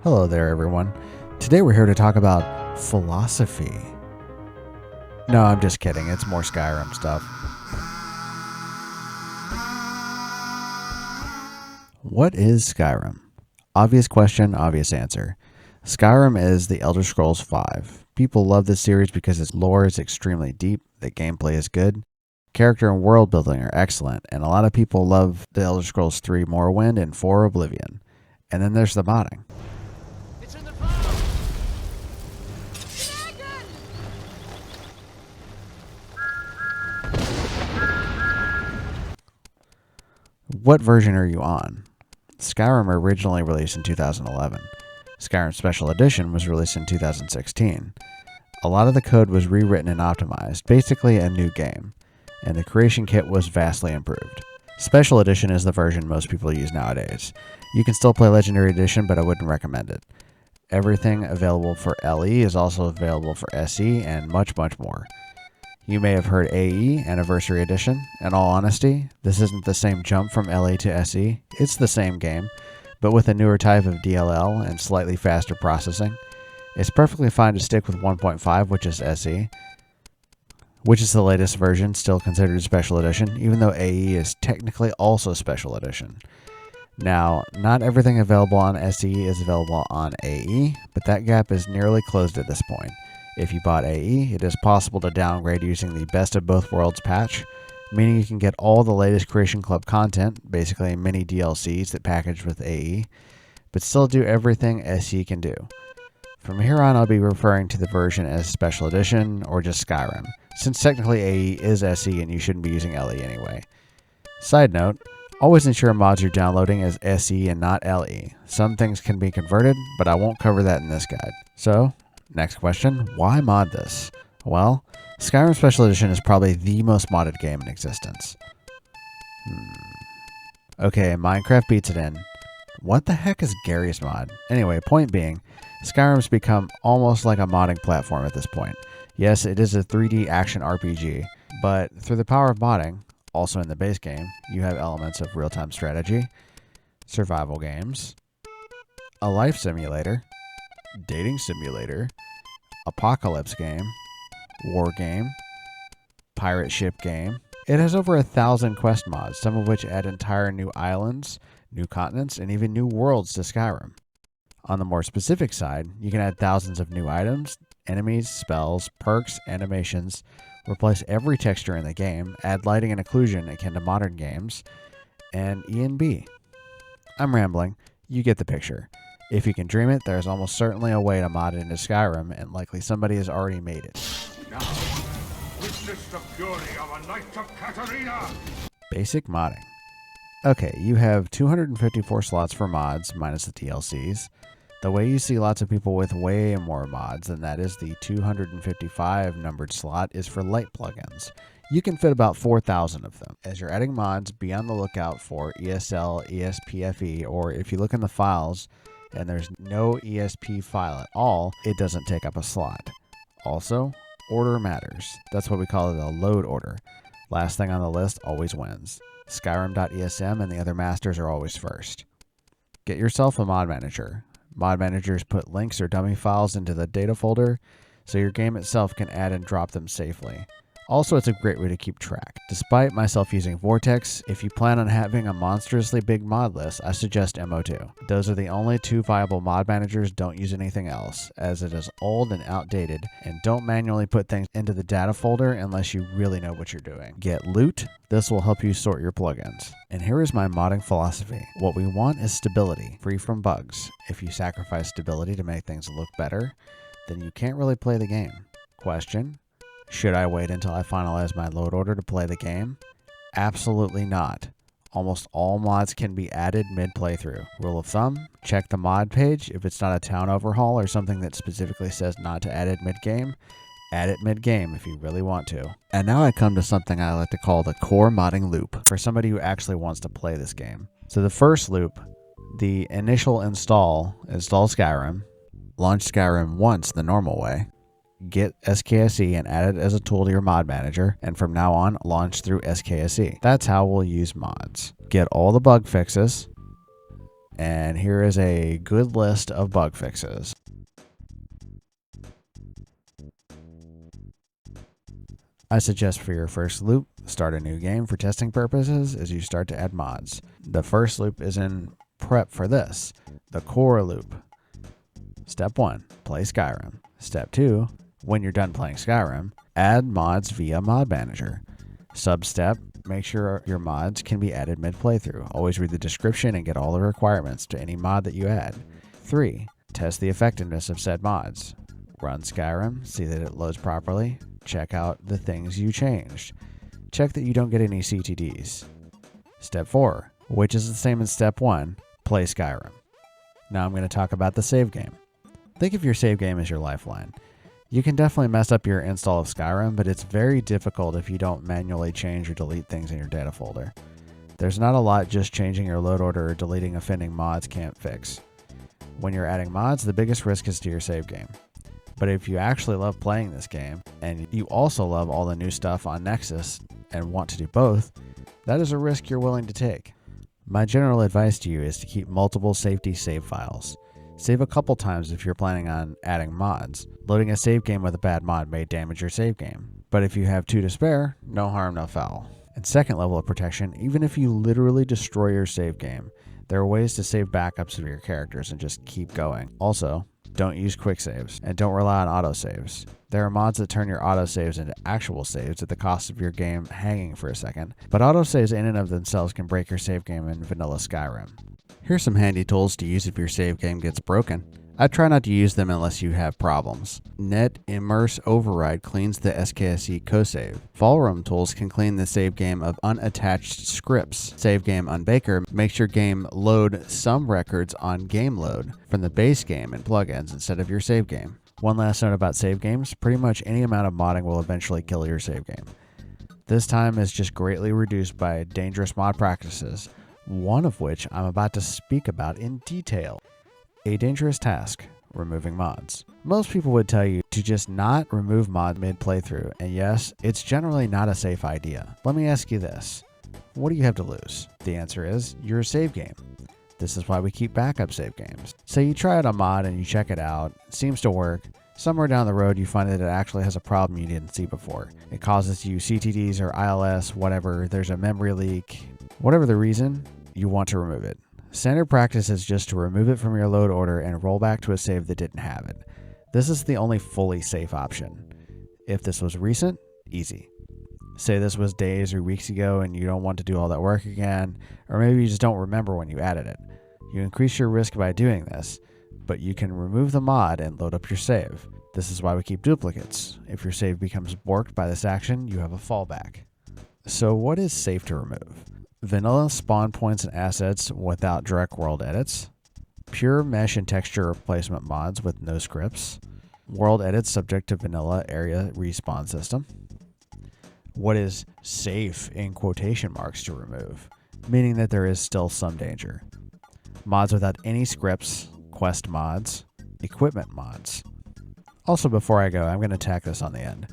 Hello there, everyone. Today we're here to talk about philosophy. No, I'm just kidding. It's more Skyrim stuff. What is Skyrim? Obvious question, obvious answer. Skyrim is the Elder Scrolls V. People love this series because its lore is extremely deep, the gameplay is good, character and world building are excellent, and a lot of people love the Elder Scrolls 3 Morrowind and 4 Oblivion. And then there's the modding. What version are you on? Skyrim originally released in 2011. Skyrim Special Edition was released in 2016. A lot of the code was rewritten and optimized, basically a new game, and the creation kit was vastly improved. Special Edition is the version most people use nowadays. You can still play Legendary Edition, but I wouldn't recommend it. Everything available for LE is also available for SE and much, much more. You may have heard AE, Anniversary Edition. In all honesty, this isn't the same jump from LE to SE. It's the same game, but with a newer type of DLL and slightly faster processing. It's perfectly fine to stick with 1.5, which is SE, which is the latest version, still considered Special Edition, even though AE is technically also Special Edition. Now, not everything available on SE is available on AE, but that gap is nearly closed at this point. If you bought AE, it is possible to downgrade using the Best of Both Worlds patch, meaning you can get all the latest Creation Club content, basically mini DLCs that package with AE, but still do everything SE can do. From here on, I'll be referring to the version as Special Edition or just Skyrim, since technically AE is SE and you shouldn't be using LE anyway. Side note, always ensure mods you're downloading as SE and not LE. Some things can be converted, but I won't cover that in this guide. So, next question, why mod this? Well, Skyrim Special Edition is probably the most modded game in existence. Okay, Minecraft beats it in. What the heck is Gary's mod? Anyway, point being, Skyrim's become almost like a modding platform at this point. Yes, it is a 3D action RPG, but through the power of modding, also in the base game, you have elements of real-time strategy, survival games, a life simulator, dating simulator, apocalypse game, war game, pirate ship game. It has over 1,000 quest mods, some of which add entire new islands, new continents, and even new worlds to Skyrim. On the more specific side, you can add thousands of new items, enemies, spells, perks, animations, replace every texture in the game, add lighting and occlusion akin to modern games, and E&B. I'm rambling. You get the picture. If you can dream it, there's almost certainly a way to mod it into Skyrim, and likely somebody has already made it. Now, witness the fury of a Knight of Katarina! Basic modding. Okay, you have 254 slots for mods, minus the DLCs. The way you see lots of people with way more mods than that is the 255 numbered slot is for light plugins. You can fit about 4,000 of them. As you're adding mods, be on the lookout for ESL, ESPFE, or if you look in the files, and there's no ESP file at all, it doesn't take up a slot. Also, order matters. That's what we call it, a load order. Last thing on the list always wins. Skyrim.esm and the other masters are always first. Get yourself a mod manager. Mod managers put links or dummy files into the data folder, so your game itself can add and drop them safely. Also, it's a great way to keep track. Despite myself using Vortex, if you plan on having a monstrously big mod list, I suggest MO2. Those are the only two viable mod managers. Don't use anything else, as it is old and outdated, and don't manually put things into the data folder unless you really know what you're doing. Get Loot. This will help you sort your plugins. And here is my modding philosophy. What we want is stability, free from bugs. If you sacrifice stability to make things look better, then you can't really play the game. Question: should I wait until I finalize my load order to play the game? Absolutely not. Almost all mods can be added mid-playthrough. Rule of thumb, check the mod page. If it's not a town overhaul or something that specifically says not to add it mid-game, add it mid-game if you really want to. And now I come to something I like to call the core modding loop for somebody who actually wants to play this game. So the first loop, the initial install Skyrim, launch Skyrim once the normal way, get SKSE and add it as a tool to your mod manager, and from now on, launch through SKSE. That's how we'll use mods. Get all the bug fixes, And here is a good list of bug fixes. I suggest for your first loop, start a new game for testing purposes as you start to add mods. The first loop is in prep for this, the core loop. Step 1, play Skyrim. Step 2, when you're done playing Skyrim, add mods via Mod Manager. Sub-step, make sure your mods can be added mid-playthrough. Always read the description and get all the requirements to any mod that you add. 3, test the effectiveness of said mods. Run Skyrim, see that it loads properly. Check out the things you changed. Check that you don't get any CTDs. Step 4, which is the same as Step 1, play Skyrim. Now I'm going to talk about the save game. Think of your save game as your lifeline. You can definitely mess up your install of Skyrim, but it's very difficult if you don't manually change or delete things in your data folder. There's not a lot just changing your load order or deleting offending mods can't fix. When you're adding mods, the biggest risk is to your save game. But if you actually love playing this game, and you also love all the new stuff on Nexus and want to do both, that is a risk you're willing to take. My general advice to you is to keep multiple safety save files. Save a couple times if you're planning on adding mods. Loading a save game with a bad mod may damage your save game. But if you have 2 to spare, no harm, no foul. And second level of protection, even if you literally destroy your save game, there are ways to save backups of your characters and just keep going. Also, don't use quick saves, and don't rely on autosaves. There are mods that turn your autosaves into actual saves at the cost of your game hanging for a second, but autosaves in and of themselves can break your save game in vanilla Skyrim. Here's some handy tools to use if your save game gets broken. I try not to use them unless you have problems. Net Immerse Override cleans the SKSE cosave. Volrum tools can clean the save game of unattached scripts. Savegame Unbaker makes your game load some records on game load from the base game and plugins instead of your save game. One last note about save games, pretty much any amount of modding will eventually kill your save game. This time is just greatly reduced by dangerous mod practices, one of which I'm about to speak about in detail. A dangerous task, removing mods. Most people would tell you to just not remove mods mid-playthrough, and yes, it's generally not a safe idea. Let me ask you this. What do you have to lose? The answer is your save game. This is why we keep backup save games. Say you try out a mod and you check it out, it seems to work. Somewhere down the road you find that it actually has a problem you didn't see before. It causes you CTDs or ILS, whatever, there's a memory leak. Whatever the reason, you want to remove it. Standard practice is just to remove it from your load order and roll back to a save that didn't have it. This is the only fully safe option. If this was recent, easy. Say this was days or weeks ago and you don't want to do all that work again, or maybe you just don't remember when you added it. You increase your risk by doing this, but you can remove the mod and load up your save. This is why we keep duplicates. If your save becomes borked by this action, you have a fallback. So what is safe to remove? Vanilla spawn points and assets without direct world edits, pure mesh and texture replacement mods with no scripts, world edits subject to vanilla area respawn system. What is safe in quotation marks to remove, meaning that there is still some danger. Mods without any scripts, quest mods, equipment mods. Also, before I go, I'm going to tack this on the end.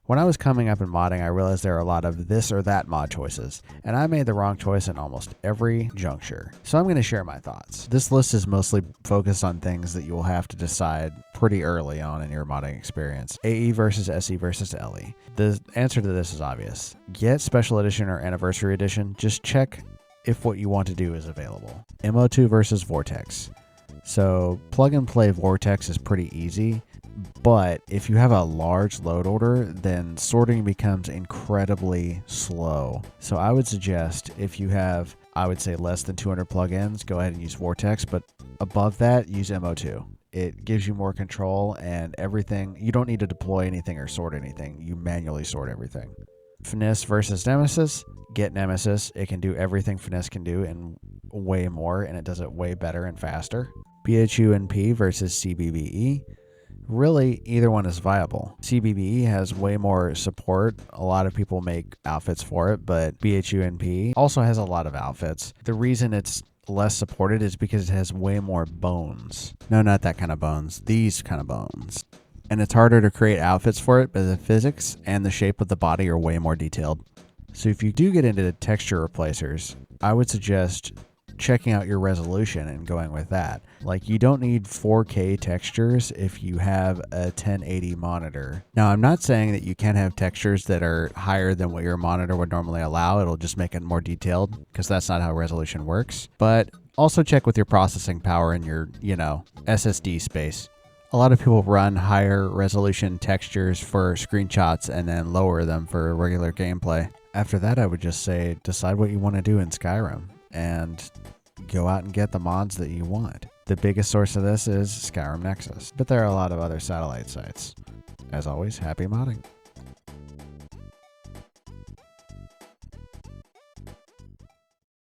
When I was coming up in modding, I realized there are a lot of this or that mod choices, and I made the wrong choice in almost every juncture. So I'm going to share my thoughts. This list is mostly focused on things that you will have to decide pretty early on in your modding experience. AE versus SE versus LE. The answer to this is obvious. Get Special Edition or Anniversary Edition. Just check if what you want to do is available. MO2 versus Vortex. So plug and play Vortex is pretty easy. But if you have a large load order, then sorting becomes incredibly slow. So I would suggest if you have, I would say less than 200 plugins, go ahead and use Vortex, but above that, use MO2. It gives you more control and everything. You don't need to deploy anything or sort anything. You manually sort everything. Finesse versus Nemesis. Get Nemesis. It can do everything Finesse can do and way more, and it does it way better and faster. BHUNP versus CBBE. Really, either one is viable. CBBE has way more support. A lot of people make outfits for it, but BHUNP also has a lot of outfits. The reason it's less supported is because it has way more bones. No, not that kind of bones. These kind of bones. And it's harder to create outfits for it, but the physics and the shape of the body are way more detailed. So if you do get into texture replacers, I would suggest checking out your resolution and going with that. Like, you don't need 4K textures if you have a 1080 monitor. Now, I'm not saying that you can't have textures that are higher than what your monitor would normally allow. It'll just make it more detailed, because that's not how resolution works. But also check with your processing power and your, SSD space. A lot of people run higher resolution textures for screenshots and then lower them for regular gameplay. After that, I would just say decide what you want to do in Skyrim and go out and get the mods that you want. The biggest source of this is Skyrim Nexus, but there are a lot of other satellite sites. As always, happy modding.